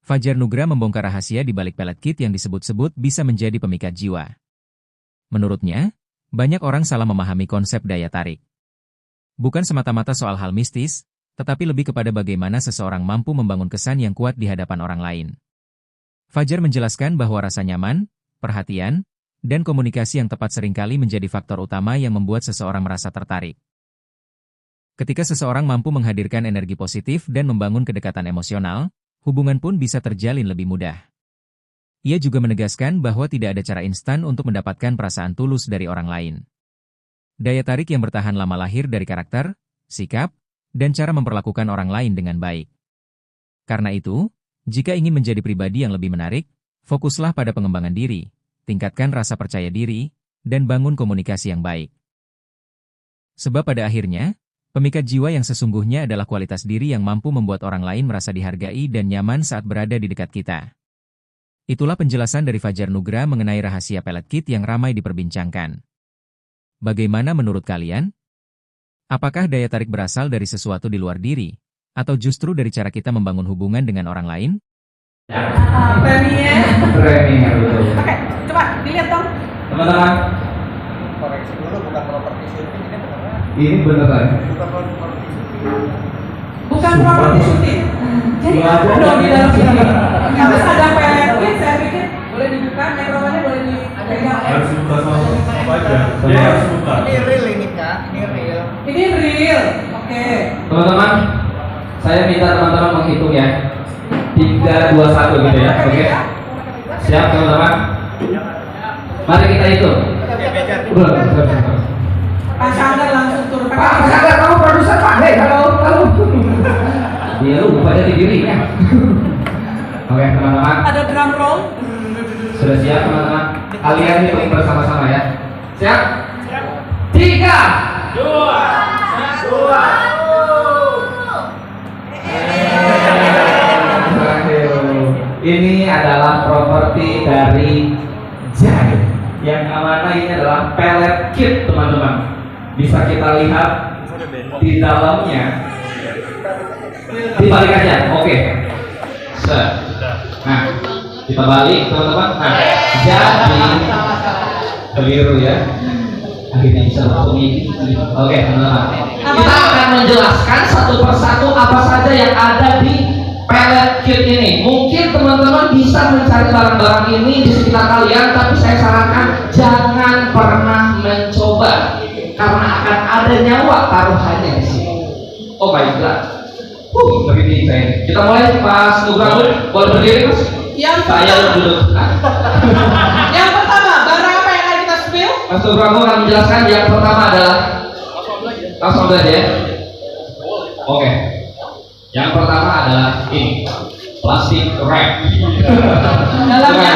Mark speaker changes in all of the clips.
Speaker 1: Fajar Nugra membongkar rahasia di balik pelet kit yang disebut-sebut bisa menjadi pemikat jiwa. Menurutnya, banyak orang salah memahami konsep daya tarik. Bukan semata-mata soal hal mistis, tetapi lebih kepada bagaimana seseorang mampu membangun kesan yang kuat di hadapan orang lain. Fajar menjelaskan bahwa rasa nyaman, perhatian, dan komunikasi yang tepat seringkali menjadi faktor utama yang membuat seseorang merasa tertarik. Ketika seseorang mampu menghadirkan energi positif dan membangun kedekatan emosional, hubungan pun bisa terjalin lebih mudah. Ia juga menegaskan bahwa tidak ada cara instan untuk mendapatkan perasaan tulus dari orang lain. Daya tarik yang bertahan lama lahir dari karakter, sikap, dan cara memperlakukan orang lain dengan baik. Karena itu, jika ingin menjadi pribadi yang lebih menarik, fokuslah pada pengembangan diri, tingkatkan rasa percaya diri, dan bangun komunikasi yang baik. Sebab pada akhirnya, pemikat jiwa yang sesungguhnya adalah kualitas diri yang mampu membuat orang lain merasa dihargai dan nyaman saat berada di dekat kita. Itulah penjelasan dari Fajar Nugra mengenai rahasia pelet kit yang ramai diperbincangkan. Bagaimana menurut kalian? Apakah daya tarik berasal dari sesuatu di luar diri, atau justru dari cara kita membangun hubungan dengan orang lain?
Speaker 2: Premier, betul.
Speaker 3: Oke, coba dilihat dong.
Speaker 2: Teman-teman,
Speaker 4: Koreksi dulu, bukan properti syuting, ini beneran.
Speaker 2: ini beneran.
Speaker 4: Bukan properti syuting.
Speaker 3: Bukan properti syuting. Jadi apa dong di dalam sini? Habis ada pelet, saya pikir boleh dibuka, mikrofonnya boleh dipegang.
Speaker 5: Harus buka sama aja. Dia harus buka.
Speaker 4: Ini real ini Kak, ini real.
Speaker 3: Ini real. Oke.
Speaker 2: Teman-teman, saya minta teman-teman menghitung ya. 3, 2, 1 gitu ya, oke? Siap teman-teman? Mari kita hitung.
Speaker 3: Pak Sanggar langsung turun.
Speaker 2: Pak Sanggar, kamu produser Pak? Hei, halo. Dia lupa jadi dirinya. Oke teman-teman,
Speaker 3: Ada drum roll.
Speaker 2: sudah siap teman-teman? Kalian hitung bersama-sama ya. Siap? 3, 2, 1. Ini adalah properti dari Jai. Yang amanah ini adalah pelet kit teman-teman. Bisa kita lihat di dalamnya. Dibalik aja, oke. Nah, kita balik teman-teman. Nah, jadi keliru ya. Akhirnya bisa langsung oke teman-teman. Kita akan menjelaskan satu persatu apa saja yang ada di pelet kit ini. Mungkin teman-teman bisa mencari barang-barang ini di sekitar kalian, tapi saya sarankan jangan pernah mencoba karena akan ada nyawa taruhannya di sini. Oh my god. Begini saya. Kita mulai Mas Nugraha, boleh berdiri Mas?
Speaker 3: Yang
Speaker 2: Saya duduk.
Speaker 3: Yang pertama, barang apa yang akan kita spill?
Speaker 2: Mas Nugraha akan menjelaskan. Yang pertama adalah langsung belajar ya. Oke. Yang pertama adalah ini plastik wrap.
Speaker 3: Dalamnya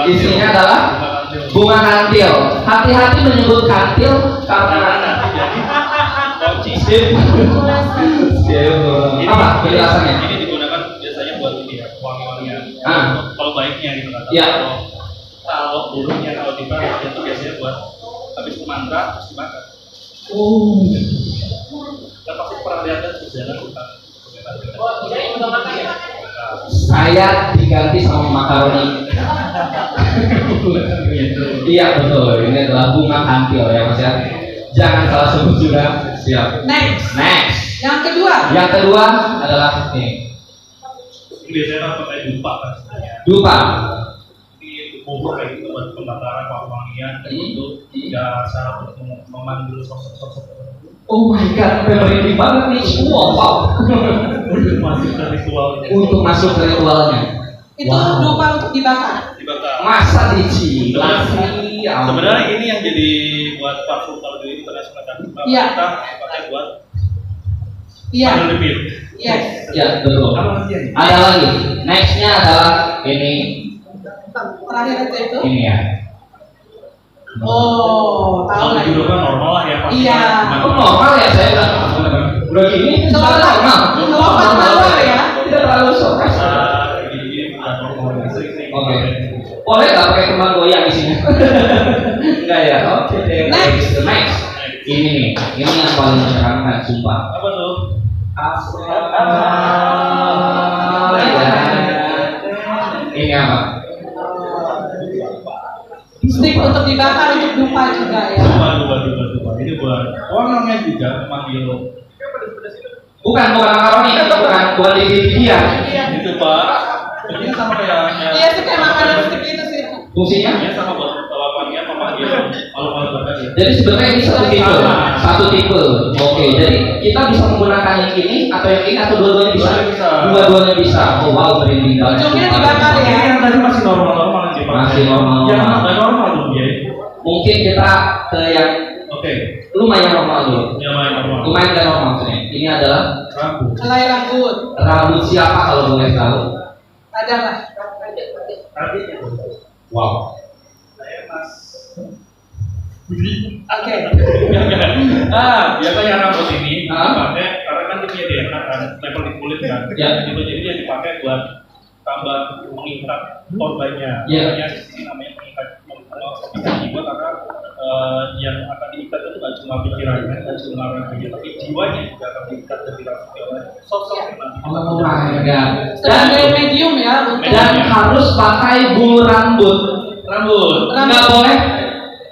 Speaker 2: Isinya adalah bunga kantil. Hati-hati menyebut kantil karena apa penjelasannya?
Speaker 5: Ini digunakan biasanya buat ini ya, wangi-wangian. Kalau baiknya gitu kan.
Speaker 2: Ya.
Speaker 5: Kalau buruknya kalau dibakar itu biasanya buat habis mantra terus dibakar.
Speaker 2: Oh.
Speaker 5: Kita pasti pernah lihat kan sejarah tentang
Speaker 2: Saya diganti sama makaroni. Iya betul, ini adalah bunga kantil ya Mas ya. Jangan salah sebut juga. Siap.
Speaker 3: Next. Yang
Speaker 2: kedua adalah ini.
Speaker 5: Ini biasanya pakai dupa kan.
Speaker 2: Dupa.
Speaker 5: Ini bubur kayak gitu buat pembakaran wangi-wangian itu ya cara untuk memanggil sosok-sosok.
Speaker 2: Oh my god, memori banget nih. Wow. Untuk masuk ke ritualnya.
Speaker 3: itu dupa untuk dibakar.
Speaker 2: Masa dicilat sih?
Speaker 5: Sebenarnya ini yang jadi buat parfum kalau di internasional kan.
Speaker 3: Iya.
Speaker 5: Kita pakai buat
Speaker 3: Iya.
Speaker 5: lebih.
Speaker 3: Yes.
Speaker 2: Ya betul. Ada lagi. Nextnya adalah ini.
Speaker 3: Terakhir itu.
Speaker 2: Ini ya.
Speaker 3: Oh, tahu
Speaker 5: Kalau
Speaker 3: lagi.
Speaker 5: di Eropa normal lah ya pasti.
Speaker 3: Iya.
Speaker 2: Oh, normal ya saya udah gini sudah normal.
Speaker 3: Normal ya.
Speaker 2: Tidak terlalu surprise. Oke. Boleh nggak pakai kembang goyang di sini? Enggak ya. Oke. Next. Ini nih. Ini yang paling menyeramkan, sumpah.
Speaker 5: Apa tuh?
Speaker 2: Astagfirullah.
Speaker 3: Stick untuk dibakar untuk dupa juga ya.
Speaker 5: Dupa. Ini buat orangnya juga memanggil.
Speaker 2: Bukan makaroni, bukan di dia.
Speaker 5: Itu Pak. Ini sama kayak
Speaker 3: Iya sih kayak makanan stick itu sih.
Speaker 2: Fungsinya?
Speaker 5: ya sama buat bapaknya memanggil malu-malu tadi.
Speaker 2: Jadi sebenarnya ini satu tipe. Oke, jadi kita bisa menggunakan yang ini atau yang ini atau dua-duanya bisa. Dua-duanya bisa. Oh wow, merinding banget.
Speaker 3: Ujungnya dibakar ya.
Speaker 5: Ini yang tadi masih normal sih Pak.
Speaker 2: Masih normal.
Speaker 5: Yang nggak normal dong ya.
Speaker 2: Mungkin kita ke yang lumayan normal dulu. Lumayan nggak normal maksudnya. Ini adalah
Speaker 5: Rambut.
Speaker 3: Helai rambut.
Speaker 2: rambut siapa kalau boleh tahu?
Speaker 3: Ada lah.
Speaker 2: Wow.
Speaker 5: Saya Mas.
Speaker 3: Oke.
Speaker 5: Biasanya rambut ini dipakai karena kan dia punya DNA kan, tempel di kulit kan.
Speaker 2: Ya.
Speaker 5: Jadi dia dipakai buat tambah mengikat korbannya.
Speaker 2: Ya.
Speaker 5: Makanya di sini namanya pengikat jiwa karena yang akan diikat itu nggak cuma pikirannya, nggak cuma raganya, tapi jiwanya juga akan diikat dan dirasuki oleh sosok yang nanti.
Speaker 2: Oh my god.
Speaker 3: Sebagai medium ya untuk.
Speaker 2: Dan harus pakai bulu rambut. Nggak boleh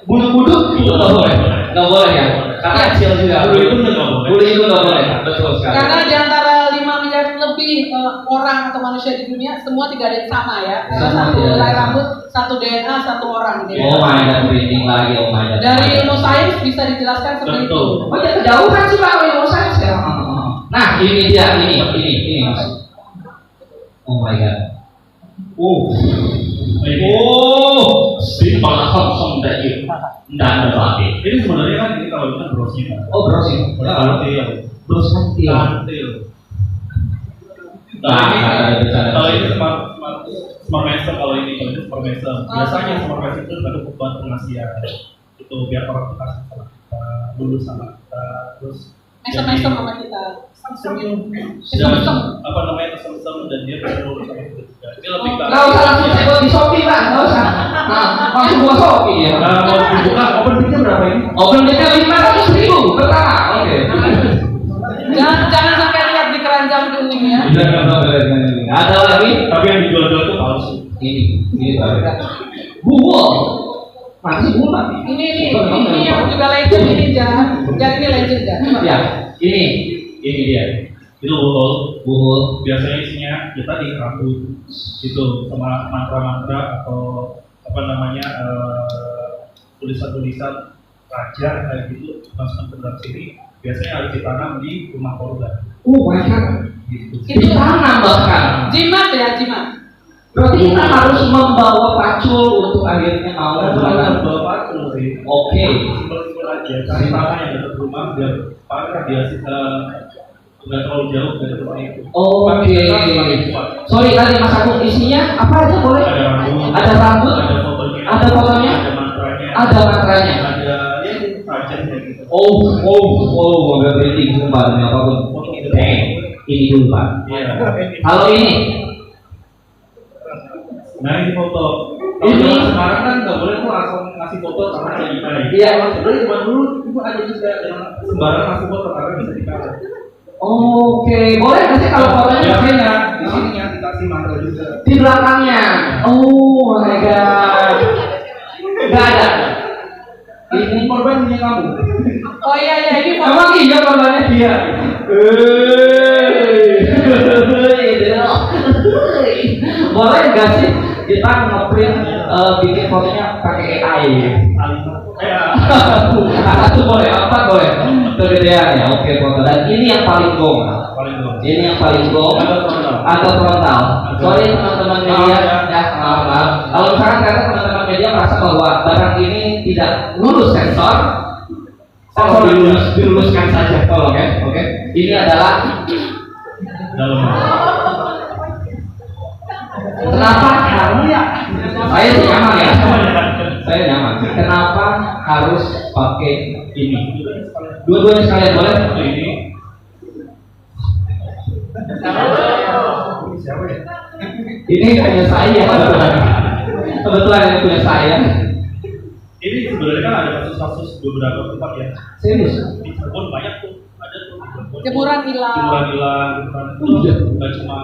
Speaker 2: bulu kuduk itu nggak boleh. Nggak boleh ya. Karena kecil juga.
Speaker 5: Bulu itu nggak boleh.
Speaker 2: Bulu itu nggak boleh. Betul sekali.
Speaker 3: Karena di antara 5 miliar lebih orang atau manusia di dunia semua tidak ada yang sama ya. Karena
Speaker 2: Sama,
Speaker 3: satu
Speaker 2: tidak ada.
Speaker 3: helai rambut, satu DNA, satu orang gitu.
Speaker 2: Oh my god, merinding lagi. Oh my god.
Speaker 3: Dari ilmu sains bisa dijelaskan seperti itu.
Speaker 2: Oh ya kejauhan sih pak ilmu sains ya. Nah ini dia ini mas. Oh my god. Simpel langsung dari dan berarti.
Speaker 5: Ini sebenarnya kan ini kalau kita browsing kan.
Speaker 2: Oh browsing. Terus nanti.
Speaker 5: Kalau ini smart master, kalau ini smart master. Biasanya smart master itu baru buat pengasihan. Itu biar orang kita lulus sama kita terus.
Speaker 3: Mesem-mesem sama kita.
Speaker 5: Dan apa namanya kesem-sem dan dia bisa lulus sama kita juga. Ini lebih ke.
Speaker 2: Nggak usah langsung cek di Shopee pak, nggak usah. Langsung buat Shopee ya.
Speaker 5: Mau dibuka open bidnya berapa ini?
Speaker 2: Open bidnya 500.000 pertama. Oke.
Speaker 3: Jangan sampai lihat di keranjang kuning ya.
Speaker 2: Ada lagi?
Speaker 5: Tapi yang dijual-jual itu palsu.
Speaker 2: Ini buah. Mana sih buah mati?
Speaker 3: Ini yang juga legend ini jangan ini legend ya.
Speaker 2: Ya, ini dia.
Speaker 5: Itu
Speaker 2: Buhul.
Speaker 5: biasanya isinya kita di rambut itu sama mantra-mantra atau apa namanya tulisan-tulisan raja kayak gitu masukkan ke dalam sini biasanya harus ditanam di rumah korban.
Speaker 2: Oh my god.
Speaker 5: Gitu.
Speaker 3: Itu
Speaker 2: Ditanam bahkan.
Speaker 3: jimat ya jimat.
Speaker 2: Berarti kita harus membawa pacul untuk akhirnya mau
Speaker 5: Jangan bawa pacul sih.
Speaker 2: Oke.
Speaker 5: Simpel-simpel aja. Cari tanah yang dekat rumah biar pakai dia nggak terlalu jauh dari rumah itu.
Speaker 2: Oke. Sorry tadi Mas Agung isinya apa aja boleh?
Speaker 5: Ada rambut,
Speaker 2: Ada fotonya,
Speaker 5: ada mantranya,
Speaker 2: ada mantranya.
Speaker 5: ada ya raja kayak gitu.
Speaker 2: Mobil berhenti sumpah demi apapun. Ini dulu Pak.
Speaker 5: Iya.
Speaker 2: Kalau ini,
Speaker 5: Nah ini foto.
Speaker 2: Ini.
Speaker 5: Kalau sekarang kan nggak boleh tuh langsung ngasih foto karena ada dikali.
Speaker 2: Iya.
Speaker 5: Sebenarnya cuma dulu itu ada juga yang sembarang ngasih foto karena bisa dikali.
Speaker 2: oke, boleh nggak sih kalau fotonya
Speaker 5: Biasanya di sininya dikasih mantra juga.
Speaker 2: di belakangnya? Oh my god, nggak ada.
Speaker 5: Ini korban punya kamu.
Speaker 3: Oh iya ini foto.
Speaker 2: Emang iya korbannya dia. Boleh nggak sih kita ngeprint bikin fotonya pakai AI? Satu boleh, 4 boleh. Kegedean ya, oke foto. Dan ini yang paling gong. Ini yang paling gong atau frontal. Sorry teman-teman media, ya maaf. Kalau misalkan karena teman-teman media merasa bahwa barang ini tidak lulus sensor, tolong diluluskan saja, tolong ya. Oke. Ini adalah
Speaker 5: Dalam.
Speaker 2: kenapa kamu ya? Saya sih nyaman ya. Saya nyaman. Kenapa harus pakai ini? Dua-duanya sekalian boleh?
Speaker 5: Ini. Siapa ya?
Speaker 2: Ini hanya saya kebetulan ini punya saya.
Speaker 5: Ini sebenarnya kan ada kasus-kasus beberapa tempat ya.
Speaker 2: Serius?
Speaker 5: Di Cirebon banyak tuh, ada tuh di Cirebon.
Speaker 3: Jemuran hilang.
Speaker 5: Jemuran hilang, gitu kan.
Speaker 2: Oh, iya.
Speaker 5: Nggak cuma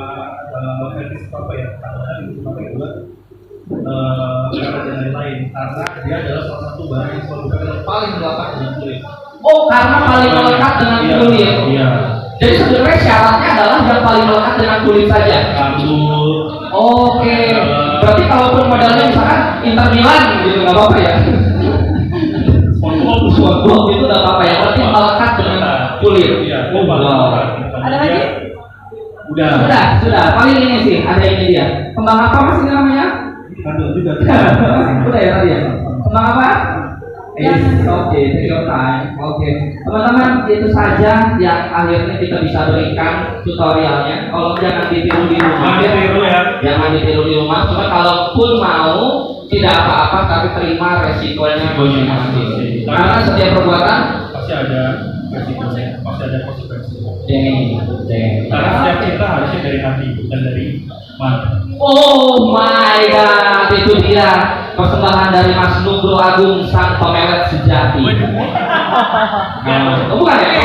Speaker 5: etnis apa ya, ada gitu, tapi juga karat dan lain-lain karena dia adalah salah satu bahan yang paling melekat dengan kulit.
Speaker 2: Oh, karena paling melekat dengan kulit.
Speaker 5: Iya.
Speaker 2: Jadi sebenarnya syaratnya adalah yang paling melekat dengan kulit saja.
Speaker 5: Rambut.
Speaker 2: Oke. Berarti kalaupun modalnya misalkan Inter Milan gitu nggak apa-apa ya? SpongeBob itu nggak apa-apa ya. Berarti melekat dengan kulit.
Speaker 5: Iya.
Speaker 2: Wow.
Speaker 3: Ada lagi?
Speaker 5: Sudah.
Speaker 2: Paling ini sih, ada ini dia. Kembang apa mas ini namanya?
Speaker 5: Kandung juga.
Speaker 2: Udah ya tadi ya. Kembang apa? Oke, take your time. Oke, teman-teman, itu saja yang akhirnya kita bisa berikan tutorialnya. Kalau jangan ditiru di rumah, jangan ditiru di rumah. Cuma kalaupun mau, tidak apa-apa, tapi terima resikonya masing-masing. Karena setiap perbuatan
Speaker 5: pasti ada resikonya, pasti ada konsekuensinya. Karena setiap kita harusnya dari hati, bukan dari mata.
Speaker 2: Oh my god, itu dia persembahan dari Mas Nugro Agung sang pemelet sejati. Oh, bukan ya?